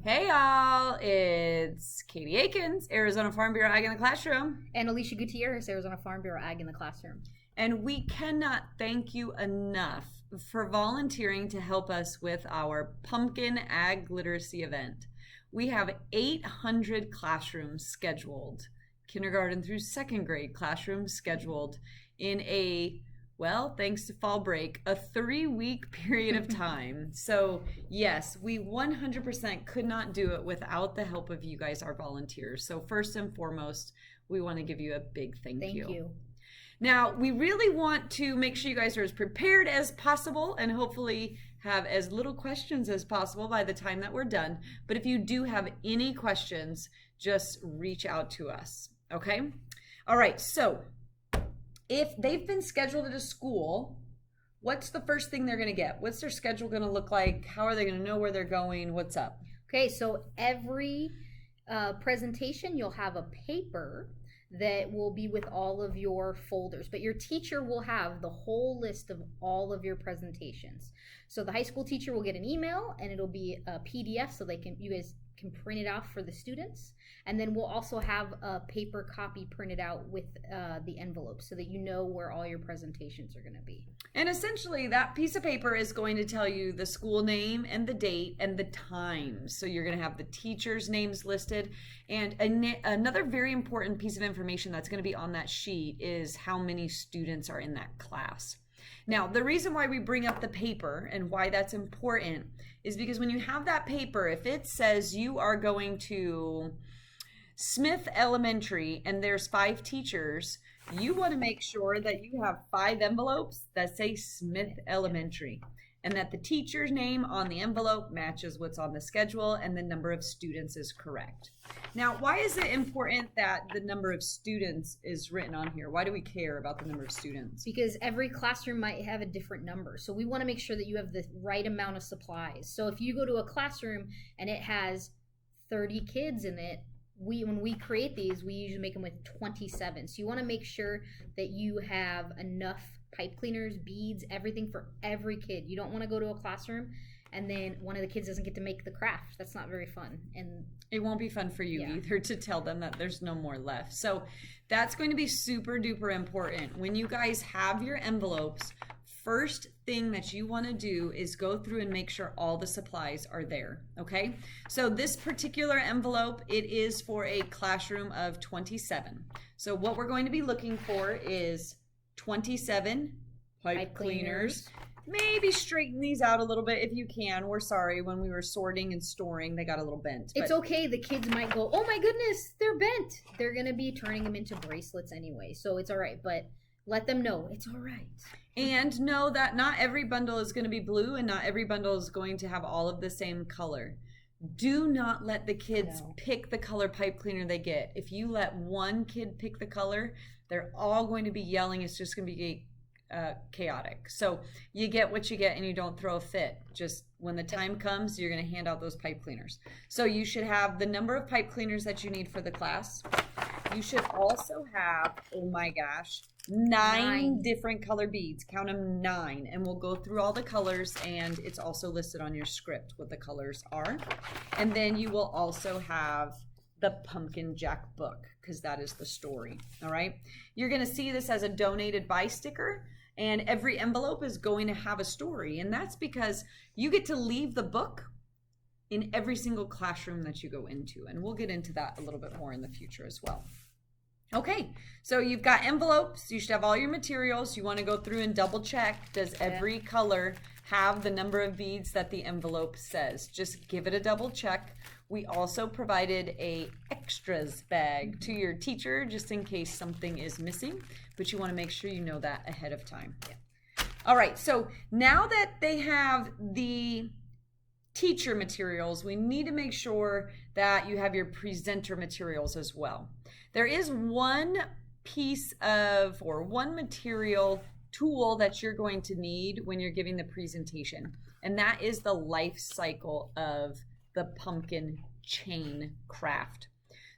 Hey y'all, it's Katie Akins, Arizona Farm Bureau Ag in the Classroom. And Alicia Gutierrez, Arizona Farm Bureau Ag in the Classroom. And we cannot thank you enough for volunteering to help us with our Pumpkin Ag Literacy event. We have 800 classrooms scheduled, kindergarten through second grade classrooms scheduled in thanks to fall break, a 3-week period of time. So yes, we 100% could not do it without the help of you guys, our volunteers. So first and foremost, we want to give you a big thank you. Thank you. Now, we really want to make sure you guys are as prepared as possible and hopefully have as little questions as possible by the time that we're done. But if you do have any questions, just reach out to us, okay? All right, so if they've been scheduled at a school, what's the first thing they're going to get? What's their schedule going to look like? How are they going to know where they're going? What's up? Okay, so every presentation, you'll have a paper that will be with all of your folders, but your teacher will have the whole list of all of your presentations. So the high school teacher will get an email and it'll be a PDF so you guys can print it out for the students. And then we'll also have a paper copy printed out with the envelope so that you know where all your presentations are going to be. And essentially that piece of paper is going to tell you the school name and the date and the time. So you're going to have the teachers' names listed. And another very important piece of information that's going to be on that sheet is how many students are in that class. Now, the reason why we bring up the paper and why that's important is because when you have that paper, if it says you are going to Smith Elementary and there's 5 teachers, you want to make sure that you have 5 envelopes that say Smith Elementary and that the teacher's name on the envelope matches what's on the schedule and the number of students is correct. Now, why is it important that the number of students is written on here? Why do we care about the number of students? Because every classroom might have a different number. So we want to make sure that you have the right amount of supplies. So if you go to a classroom and it has 30 kids in it, when we create these, we usually make them with 27. So you want to make sure that you have enough pipe cleaners, beads, everything for every kid. You don't want to go to a classroom and then one of the kids doesn't get to make the craft. That's not very fun. And it won't be fun for you either to tell them that there's no more left. So that's going to be super duper important. When you guys have your envelopes, first thing that you want to do is go through and make sure all the supplies are there, okay? So this particular envelope, it is for a classroom of 27. So what we're going to be looking for is 27 pipe cleaners. Maybe straighten these out a little bit if you can. We're sorry, when we were sorting and storing, they got a little bent. It's okay. The kids might go, oh my goodness, they're bent. They're going to be turning them into bracelets anyway, so it's all right. But let them know it's all right. And know that not every bundle is going to be blue and not every bundle is going to have all of the same color. Do not let the kids pick the color pipe cleaner they get. If you let one kid pick the color, they're all going to be yelling. It's just going to be chaotic. So you get what you get and you don't throw a fit. Just when the time comes, you're going to hand out those pipe cleaners. So you should have the number of pipe cleaners that you need for the class. You should also have, oh my gosh, 9 different color beads. Count them 9. And we'll go through all the colors and it's also listed on your script what the colors are. And then you will also have the Pumpkin Jack book because that is the story. All right. You're going to see this as a donated by sticker. And every envelope is going to have a story. And that's because you get to leave the book in every single classroom that you go into. And we'll get into that a little bit more in the future as well. Okay, so you've got envelopes. You should have all your materials. You want to go through and double check. Does every color have the number of beads that the envelope says? Just give it a double check. We also provided a extras bag to your teacher just in case something is missing, but you want to make sure you know that ahead of time. All right, so now that they have the teacher materials, we need to make sure that you have your presenter materials as well. There is one piece of, or one material tool that you're going to need when you're giving the presentation, and that is the life cycle of the pumpkin chain craft.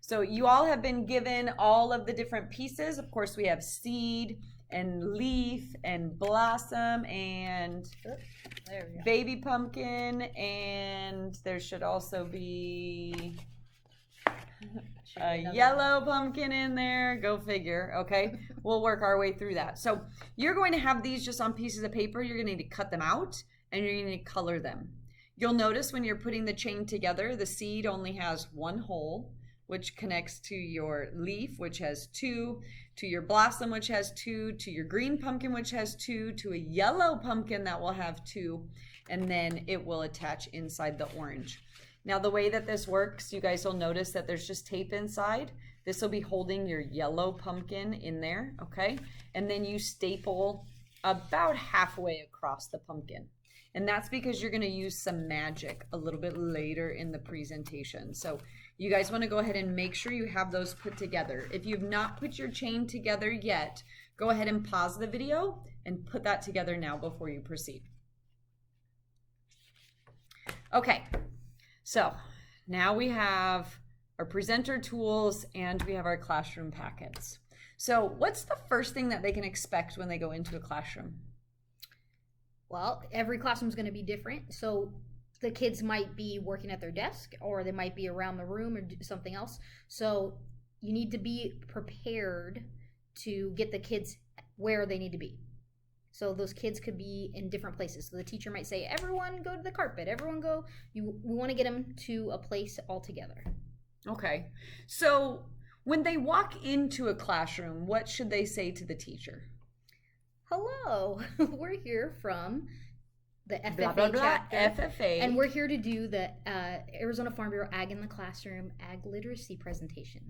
So you all have been given all of the different pieces. Of course, we have seed and leaf and blossom and There we go. Baby pumpkin, and there should also be a yellow pumpkin in there. Go figure. Okay, we'll work our way through that. So you're going to have these just on pieces of paper. You're going to need to cut them out, and you're going to need to color them. You'll notice when you're putting the chain together, the seed only has one hole, which connects to your leaf, which has two, to your blossom, which has two, to your green pumpkin, which has two, to a yellow pumpkin that will have two, and then it will attach inside the orange. Now, the way that this works, you guys will notice that there's just tape inside. This will be holding your yellow pumpkin in there, okay? And then you staple about halfway across the pumpkin. And that's because you're going to use some magic a little bit later in the presentation. So you guys want to go ahead and make sure you have those put together. If you've not put your chain together yet, go ahead and pause the video and put that together now before you proceed. Okay, so now we have our presenter tools and we have our classroom packets. So what's the first thing that they can expect when they go into a classroom? Well, every classroom is going to be different. So the kids might be working at their desk, or they might be around the room, or do something else. So you need to be prepared to get the kids where they need to be. So those kids could be in different places. So the teacher might say, everyone go to the carpet, everyone go. We want to get them to a place all together. Okay. So when they walk into a classroom, what should they say to the teacher? Hello, we're here from the FFA Blah, blah, blah, chapter. FFA. And we're here to do the Arizona Farm Bureau Ag in the Classroom Ag Literacy presentation.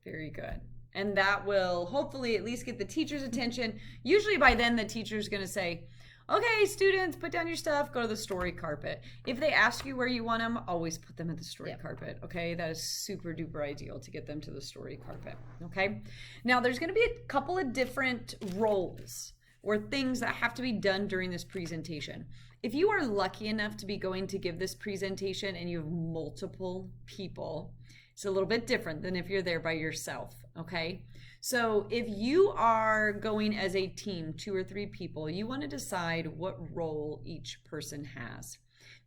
Very good. And that will hopefully at least get the teacher's attention. Usually by then the teacher's going to say, okay, students, put down your stuff, go to the story carpet. If they ask you where you want them, always put them at the story carpet, okay? That is super duper ideal to get them to the story carpet, okay? Now, there's going to be a couple of different roles or things that have to be done during this presentation. If you are lucky enough to be going to give this presentation and you have multiple people, it's a little bit different than if you're there by yourself, okay? So if you are going as a team, 2 or 3 people, you want to decide what role each person has.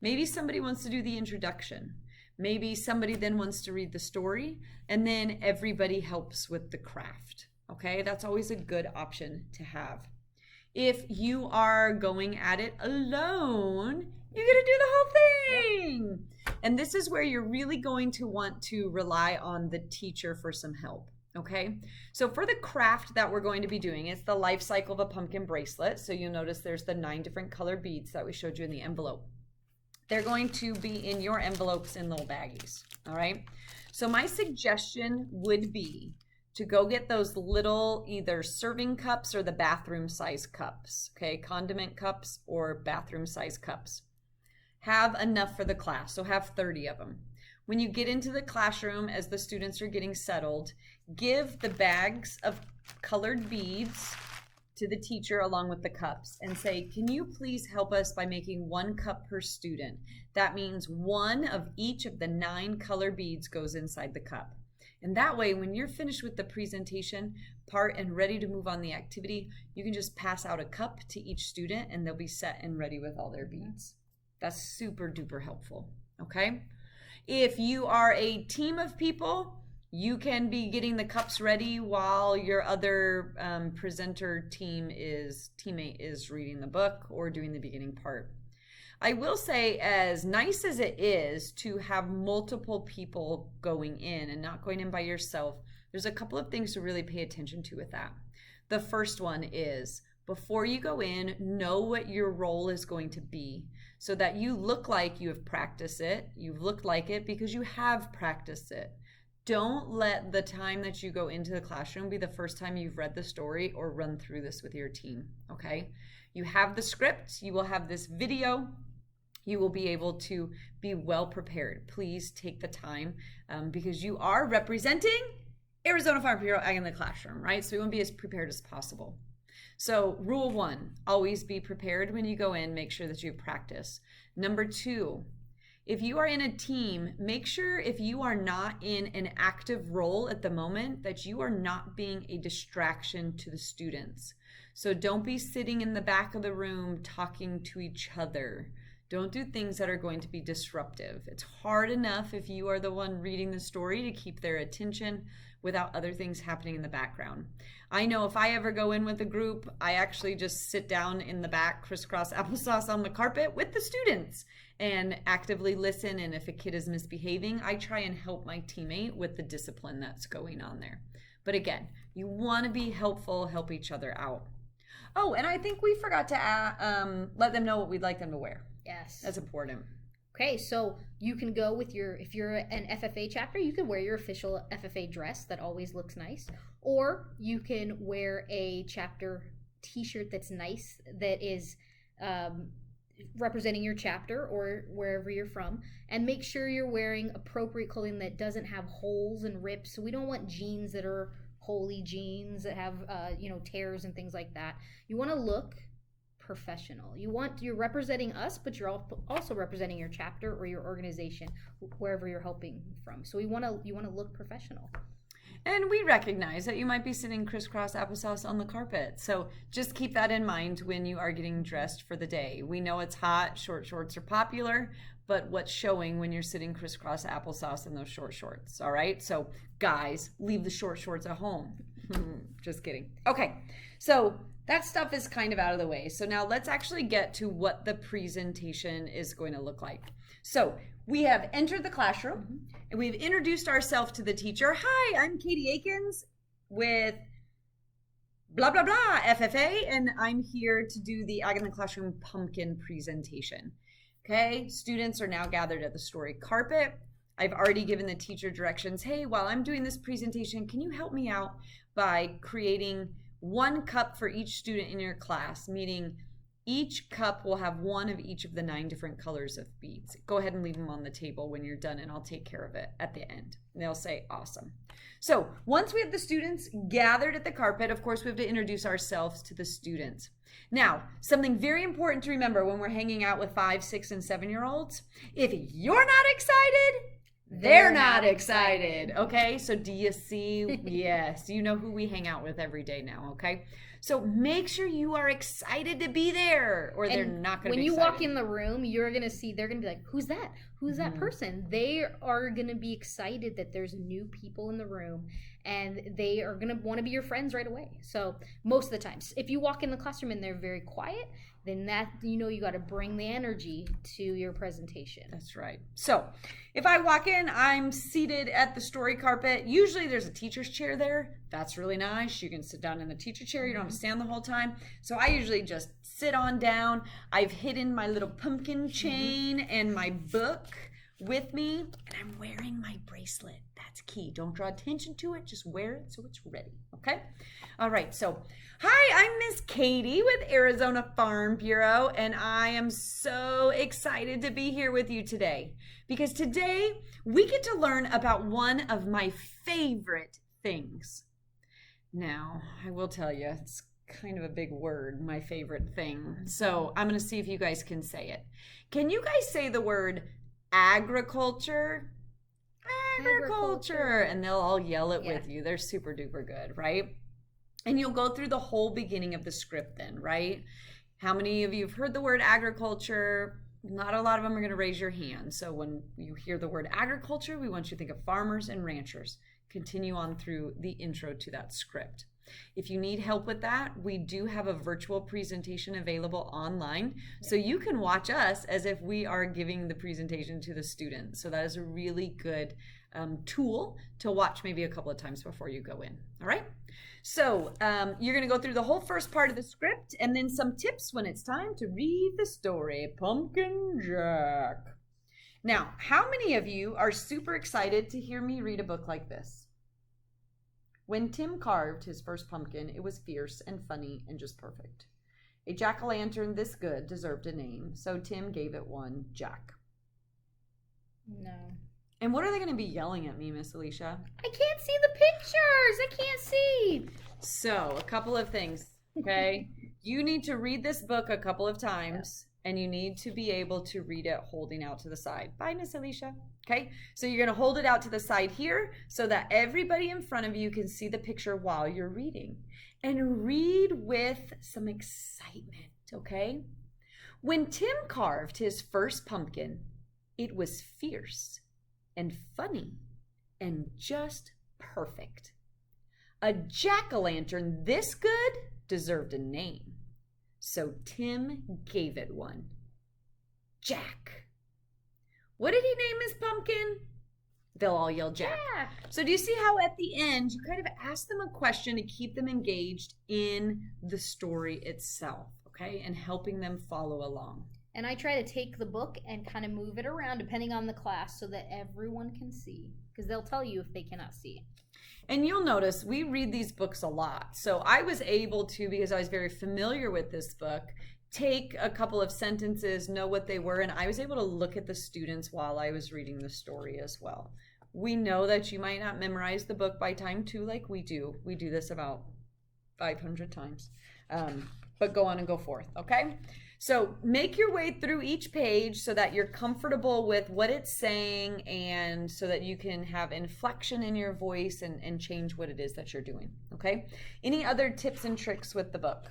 Maybe somebody wants to do the introduction. Maybe somebody then wants to read the story, and then everybody helps with the craft, okay? That's always a good option to have. If you are going at it alone, you're going to do the whole thing. And this is where you're really going to want to rely on the teacher for some help. Okay, so for the craft that we're going to be doing, it's the life cycle of a pumpkin bracelet. So you'll notice there's the 9 different color beads that we showed you in the envelope. They're going to be in your envelopes in little baggies. All right, so my suggestion would be to go get those little either serving cups or the bathroom size cups. Okay, condiment cups or bathroom size cups. Have enough for the class, so have 30 of them. When you get into the classroom, as the students are getting settled, give the bags of colored beads to the teacher along with the cups and say, can you please help us by making 1 cup per student? That means 1 of each of the 9 color beads goes inside the cup. And that way, when you're finished with the presentation part and ready to move on the activity, you can just pass out a cup to each student and they'll be set and ready with all their beads. That's super duper helpful, okay? If you are a team of people, you can be getting the cups ready while your other teammate is reading the book or doing the beginning part. I will say, as nice as it is to have multiple people going in and not going in by yourself, there's a couple of things to really pay attention to with that. The first one is, before you go in, know what your role is going to be so that you look like you have practiced it. You've looked like it because you have practiced it. Don't let the time that you go into the classroom be the first time you've read the story or run through this with your team, okay? You have the script, you will have this video, you will be able to be well prepared. Please take the time because you are representing Arizona Farm Bureau Ag in the Classroom, right? So you want to be as prepared as possible. So rule 1, always be prepared when you go in. Make sure that you practice. Number 2, if you are in a team, make sure if you are not in an active role at the moment that you are not being a distraction to the students. So don't be sitting in the back of the room talking to each other. Don't do things that are going to be disruptive. It's hard enough if you are the one reading the story to keep their attention without other things happening in the background. I know if I ever go in with a group, I actually just sit down in the back, crisscross applesauce on the carpet with the students and actively listen. And if a kid is misbehaving, I try and help my teammate with the discipline that's going on there. But again, you want to be helpful, help each other out. Oh, and I think we forgot to let them know what we'd like them to wear. Yes. That's important. Okay, so you can go with if you're an FFA chapter, you can wear your official FFA dress that always looks nice. Or you can wear a chapter t-shirt that's nice, that is representing your chapter or wherever you're from. And make sure you're wearing appropriate clothing that doesn't have holes and rips. So we don't want jeans that are holy jeans that have tears and things like that. You want to look professional. You're representing us, but you're also representing your chapter or your organization, wherever you're helping from. So you want to look professional. And we recognize that you might be sitting crisscross applesauce on the carpet. So just keep that in mind when you are getting dressed for the day. We know it's hot, short shorts are popular, but what's showing when you're sitting crisscross applesauce in those short shorts, all right? So guys, leave the short shorts at home. Just kidding. Okay, so that stuff is kind of out of the way. So now let's actually get to what the presentation is going to look like. So we have entered the classroom and we've introduced ourselves to the teacher. Hi, I'm Katie Akins with blah, blah, blah, FFA, and I'm here to do the Ag in the Classroom pumpkin presentation. Okay, students are now gathered at the story carpet. I've already given the teacher directions. Hey, while I'm doing this presentation, can you help me out by creating one cup for each student in your class, meaning each cup will have one of each of the 9 different colors of beads. Go ahead and leave them on the table when you're done and I'll take care of it at the end. And they'll say, awesome. So once we have the students gathered at the carpet, of course, we have to introduce ourselves to the students. Now, something very important to remember when we're hanging out with 5, 6, and 7-year-olds, if you're not excited, they're not excited. Okay, so do you see? Yes, you know who we hang out with every day now. Okay, so make sure you are excited to be there, or they're not going to be excited. When you walk in the room, you're going to see, they're going to be like, who's that? Who's that person? They are going to be excited that there's new people in the room, and they are going to want to be your friends right away. So most of the times, if you walk in the classroom and they're very quiet, then that, you got to bring the energy to your presentation. That's right. So if I walk in, I'm seated at the story carpet. Usually there's a teacher's chair there. That's really nice. You can sit down in the teacher chair. You don't have to stand the whole time. So I usually just sit on down. I've hidden my little pumpkin chain and my book with me, and I'm wearing my bracelet. That's key. Don't draw attention to it. Just wear it so it's ready. Okay? All right. So, hi, I'm Miss Katie with Arizona Farm Bureau, and I am so excited to be here with you today because today we get to learn about one of my favorite things. Now, I will tell you, it's kind of a big word, my favorite thing. So I'm going to see if you guys can say it. Can you guys say the word agriculture? Agriculture. And they'll all yell it with you. They're super duper good, right? And you'll go through the whole beginning of the script then, right? How many of you have heard the word agriculture? Not a lot of them are going to raise your hand. So when you hear the word agriculture, we want you to think of farmers and ranchers. Continue on through the intro to that script. If you need help with that, we do have a virtual presentation available online. So you can watch us as if we are giving the presentation to the students. So that is a really good tool to watch maybe a couple of times before you go in. All right. So you're going to go through the whole first part of the script and then some tips when it's time to read the story, Pumpkin Jack. Now, how many of you are super excited to hear me read a book like this? When Tim carved his first pumpkin, it was fierce and funny and just perfect. A jack-o'-lantern this good deserved a name, so Tim gave it one, Jack. No. And what are they going to be yelling at me, Miss Alicia? I can't see the pictures. I can't see. So, a couple of things, okay? You need to read this book a couple of times, and you need to be able to read it holding out to the side. Bye, Miss Alicia. Okay, so you're going to hold it out to the side here so that everybody in front of you can see the picture while you're reading. and read with some excitement, okay? When Tim carved his first pumpkin, it was fierce and funny and just perfect. A jack-o'-lantern this good deserved a name, so Tim gave it one. Jack. What did he name his pumpkin? They'll all yell Jack. So do you see how at the end you kind of ask them a question to keep them engaged in the story itself, okay? And helping them follow along. And I try to take the book and kind of move it around depending on the class so that everyone can see, because they'll tell you if they cannot see. And you'll notice we read these books a lot. So I was able to, because I was very familiar with this book, take a couple of sentences, know what they were, and I was able to look at the students while I was reading the story as well. We know that you might not memorize the book by time 2 like we do. We do this about 500 times. But go on and go forth, okay? So make your way through each page so that you're comfortable with what it's saying and so that you can have inflection in your voice and change what it is that you're doing, okay? Any other tips and tricks with the book?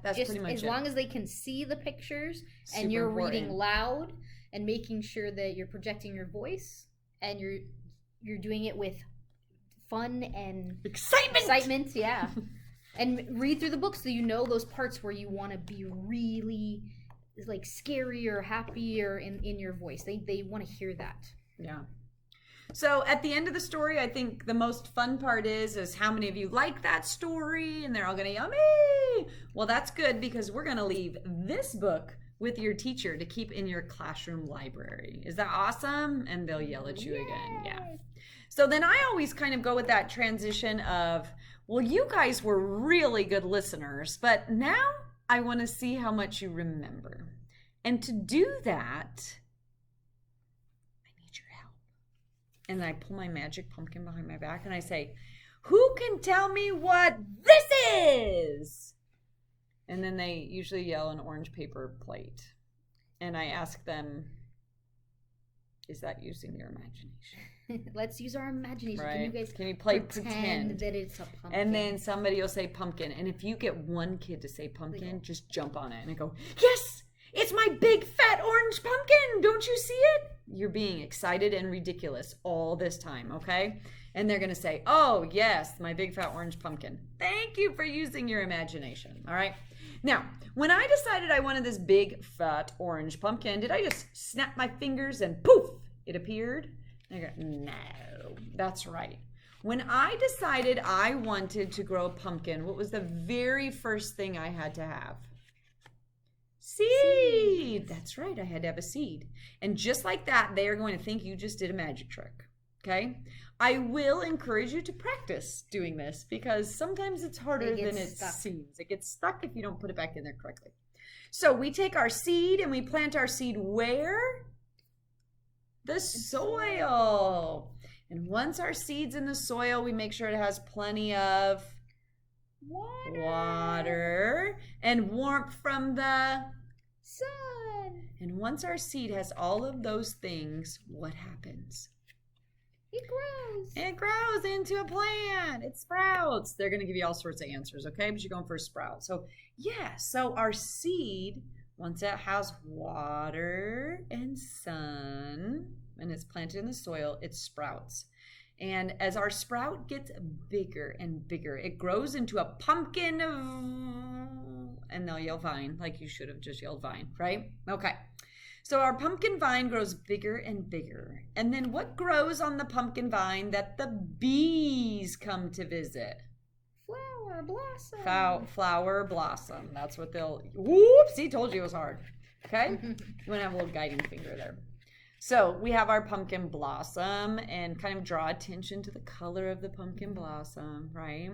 That's just pretty much as it. long as they can see the pictures and Super you're important. reading loud and making sure that you're projecting your voice and you're doing it with fun and excitement, yeah. And read through the book so you know those parts where you want to be really like scary or happy or in your voice. They want to hear that. Yeah. So at the end of the story, I think the most fun part is how many of you like that story, and they're all going to yell, me! Well, that's good because we're going to leave this book with your teacher to keep in your classroom library. Is that awesome? And they'll yell at you again. Yeah. So then I always kind of go with that transition of, well, you guys were really good listeners, but now I want to see how much you remember. And to do that, and then I pull my magic pumpkin behind my back and I say, who can tell me what this is? And then they usually yell an orange paper plate. And I ask them, is that using your imagination? Let's use our imagination. Right? Can you play pretend that it's a pumpkin? And then somebody will say pumpkin. And if you get one kid to say pumpkin, just jump on it and go, yes! It's my big fat orange pumpkin. Don't you see it? You're being excited and ridiculous all this time, okay? And they're going to say, oh, yes, my big fat orange pumpkin. Thank you for using your imagination, all right? Now, when I decided I wanted this big fat orange pumpkin, did I just snap my fingers and poof, it appeared? And I go, no, that's right. When I decided I wanted to grow a pumpkin, what was the very first thing I had to have? Seed. That's right. I had to have a seed. And just like that, they are going to think you just did a magic trick. Okay? I will encourage you to practice doing this because sometimes it's harder than it seems. It gets stuck if you don't put it back in there correctly. So we take our seed and we plant our seed where? The soil. And once our seed's in the soil, we make sure it has plenty of water and warmth from the sun. And once our seed has all of those things, what happens? It grows. It grows into a plant. It sprouts. They're going to give you all sorts of answers, okay? But you're going for a sprout. So, yeah, so our seed, once it has water and sun, and it's planted in the soil, it sprouts. And as our sprout gets bigger and bigger, it grows into a pumpkin, and they'll yell vine, like you should have just yelled vine, right? Okay. So our pumpkin vine grows bigger and bigger. And then what grows on the pumpkin vine that the bees come to visit? Flower blossom. Flower blossom. That's what they'll, whoops, he told you it was hard. Okay? You want to have a little guiding finger there. So we have our pumpkin blossom and kind of draw attention to the color of the pumpkin blossom, right?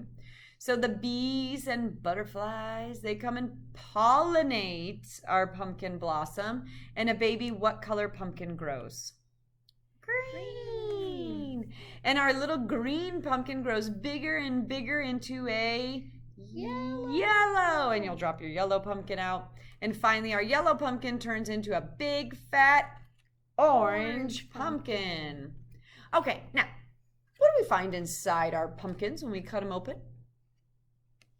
So the bees and butterflies, they come and pollinate our pumpkin blossom. And a baby, what color pumpkin grows? Green. And our little green pumpkin grows bigger and bigger into a yellow. And you'll drop your yellow pumpkin out. And finally, our yellow pumpkin turns into a big, fat, orange pumpkin. Okay, now, what do we find inside our pumpkins when we cut them open?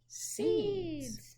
Seeds.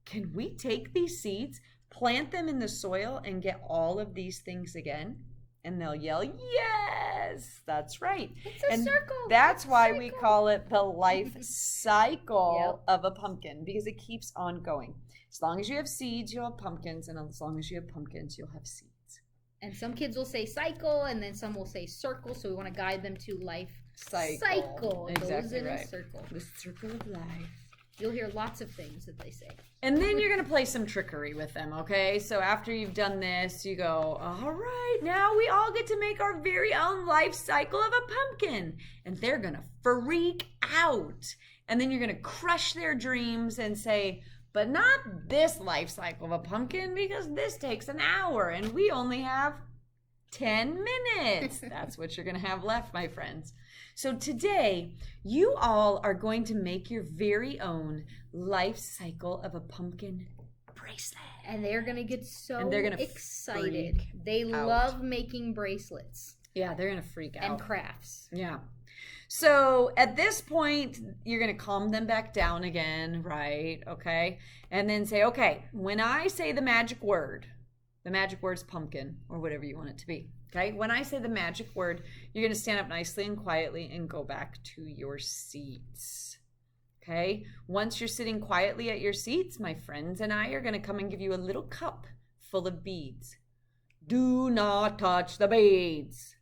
Can we take these seeds, plant them in the soil, and get all of these things again? And they'll yell, yes, that's right. It's a circle. That's why we call it the life cycle of a pumpkin, because it keeps on going. As long as you have seeds, you'll have pumpkins, and as long as you have pumpkins, you'll have seeds. And some kids will say cycle, and then some will say circle, so we want to guide them to life cycle. Exactly in right. A circle. The circle of life. You'll hear lots of things that they say. And then you're going to play some trickery with them, okay? So after you've done this, you go, all right, now we all get to make our very own life cycle of a pumpkin. And they're going to freak out. And then you're going to crush their dreams and say, but not this life cycle of a pumpkin, because this takes an hour and we only have 10 minutes. That's what you're going to have left, my friends. So today, you all are going to make your very own life cycle of a pumpkin bracelet. And they're going to get so excited. They love making bracelets. Yeah, they're going to freak out. And crafts. Yeah. So at this point, you're going to calm them back down again, right? Okay. And then say, okay, when I say the magic word's pumpkin, or whatever you want it to be. Okay, when I say the magic word, you're going to stand up nicely and quietly and go back to your seats. Okay, once you're sitting quietly at your seats, my friends and I are going to come and give you a little cup full of beads. Do not touch the beads.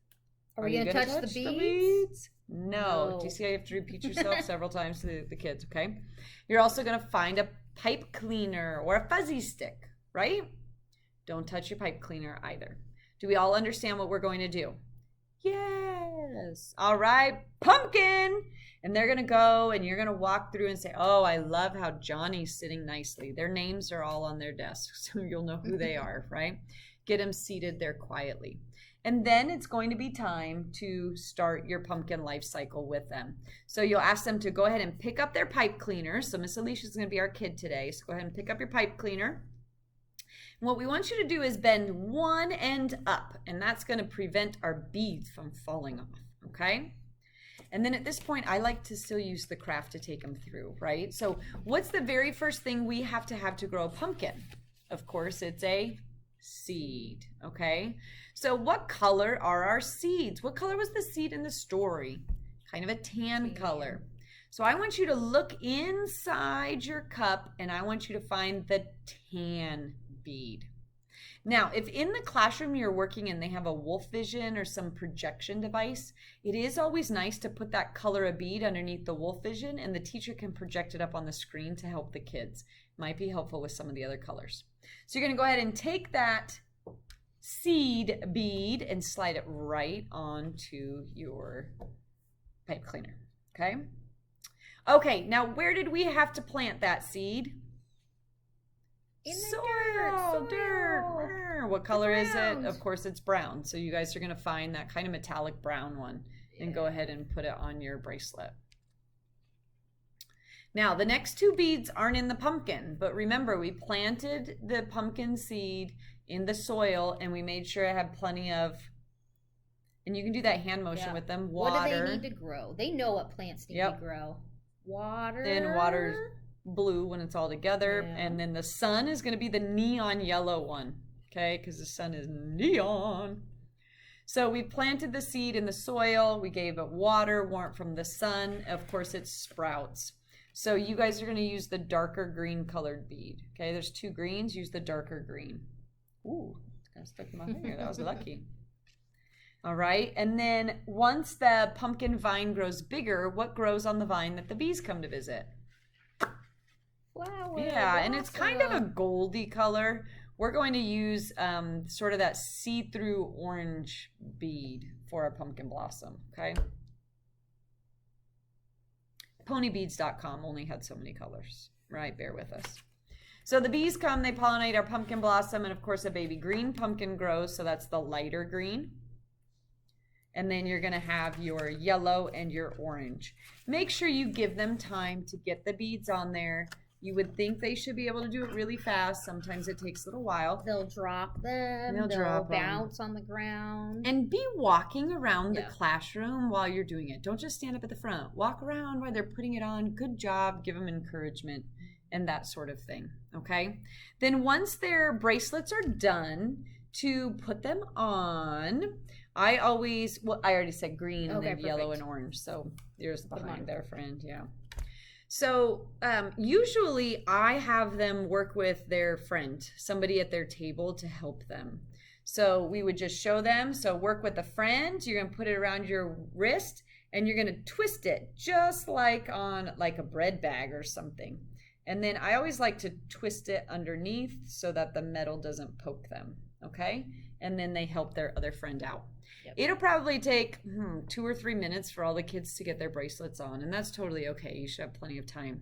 Are we going to touch the beads? No. Do you see how you have to repeat yourself several times to the kids, okay? You're also going to find a pipe cleaner or a fuzzy stick, right? Don't touch your pipe cleaner either. Do we all understand what we're going to do? Yes. All right, pumpkin. And they're going to go and you're going to walk through and say, oh, I love how Johnny's sitting nicely. Their names are all on their desks, so you'll know who they are, right? Get them seated there quietly. And then it's going to be time to start your pumpkin life cycle with them. So you'll ask them to go ahead and pick up their pipe cleaner. So Miss Alicia's going to be our kid today. So go ahead and pick up your pipe cleaner. And what we want you to do is bend one end up, and that's going to prevent our beads from falling off, okay? And then at this point, I like to still use the craft to take them through, right? So what's the very first thing we have to grow a pumpkin? Of course, it's a seed, okay? So what color are our seeds? What color was the seed in the story? Kind of a tan color. So I want you to look inside your cup, and I want you to find the tan bead. Now, if in the classroom you're working and they have a wolf vision or some projection device, it is always nice to put that color of bead underneath the wolf vision, and the teacher can project it up on the screen to help the kids. Might be helpful with some of the other colors. So you're going to go ahead and take that seed bead and slide it right onto your pipe cleaner. Okay? Okay, now where did we have to plant that seed? In the dirt. What color is it? Of course, it's brown. So you guys are going to find that kind of metallic brown one and go ahead and put it on your bracelet. Now, the next two beads aren't in the pumpkin, but remember, we planted the pumpkin seed in the soil and we made sure it had plenty of, and you can do that hand motion with them, water. What do they need to grow? They know what plants need to grow. Water. Then water's blue when it's all together, and then the sun is going to be the neon yellow one, okay, because the sun is neon. So we planted the seed in the soil, we gave it water, warmth from the sun, of course it sprouts. So you guys are going to use the darker green colored bead, okay? There's two greens, use the darker green. Ooh, it's kind of stuck in my finger, that was lucky. All right, and then once the pumpkin vine grows bigger, what grows on the vine that the bees come to visit? Flower. Yeah, and it's kind of a goldy color. We're going to use sort of that see-through orange bead for our pumpkin blossom, okay? Ponybeads.com only had so many colors, right? Bear with us. So the bees come, they pollinate our pumpkin blossom, and of course a baby green pumpkin grows, so that's the lighter green. And then you're going to have your yellow and your orange. Make sure you give them time to get the beads on there, You would think they should be able to do it really fast. Sometimes it takes a little while. They'll drop them. They'll bounce on the ground. And be walking around the classroom while you're doing it. Don't just stand up at the front. Walk around while they're putting it on. Good job. Give them encouragement and that sort of thing. Okay? Then once their bracelets are done, to put them on, I already said green and then yellow and orange. So yours behind there, friend. Yeah. So usually I have them work with their friend, somebody at their table to help them. So we would just show them. So work with a friend. You're going to put it around your wrist and you're going to twist it just like on like a bread bag or something. And then I always like to twist it underneath so that the metal doesn't poke them. Okay? And then they help their other friend out. Yep. It'll probably take 2 or 3 minutes for all the kids to get their bracelets on, and that's totally okay. You should have plenty of time.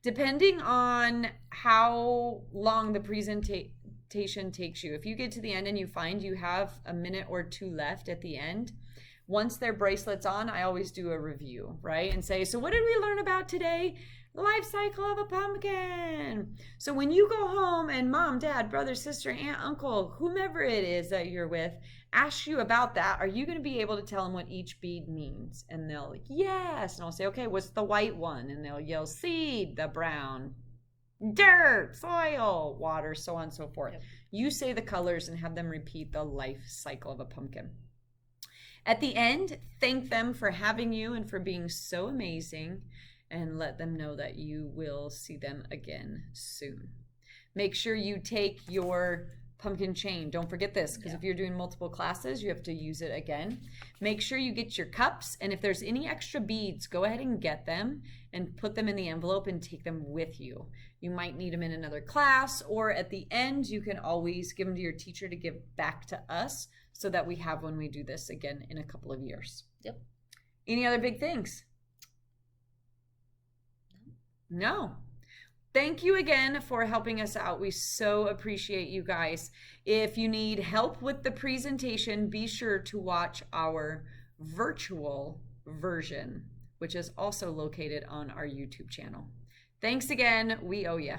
Depending on how long the presentation takes you, if you get to the end and you find you have a minute or 2 left at the end, once their bracelet's on, I always do a review, right? And say, so what did we learn about today? The life cycle of a pumpkin. So when you go home and mom, dad, brother, sister, aunt, uncle, whomever it is that you're with, asks you about that, are you going to be able to tell them what each bead means? And they'll like, yes. And I'll say, okay, what's the white one? And they'll yell seed, the brown, dirt, soil, water, so on and so forth. Yep. You say the colors and have them repeat the life cycle of a pumpkin. At the end, thank them for having you and for being so amazing, and let them know that you will see them again soon. Make sure you take your pumpkin chain. Don't forget this, because if you're doing multiple classes, you have to use it again. Make sure you get your cups, and if there's any extra beads, go ahead and get them and put them in the envelope and take them with you. You might need them in another class, or at the end, you can always give them to your teacher to give back to us so that we have when we do this again in a couple of years. Yep. Any other big things? No. Thank you again for helping us out. We so appreciate you guys. If you need help with the presentation, be sure to watch our virtual version, which is also located on our YouTube channel. Thanks again. We owe ya.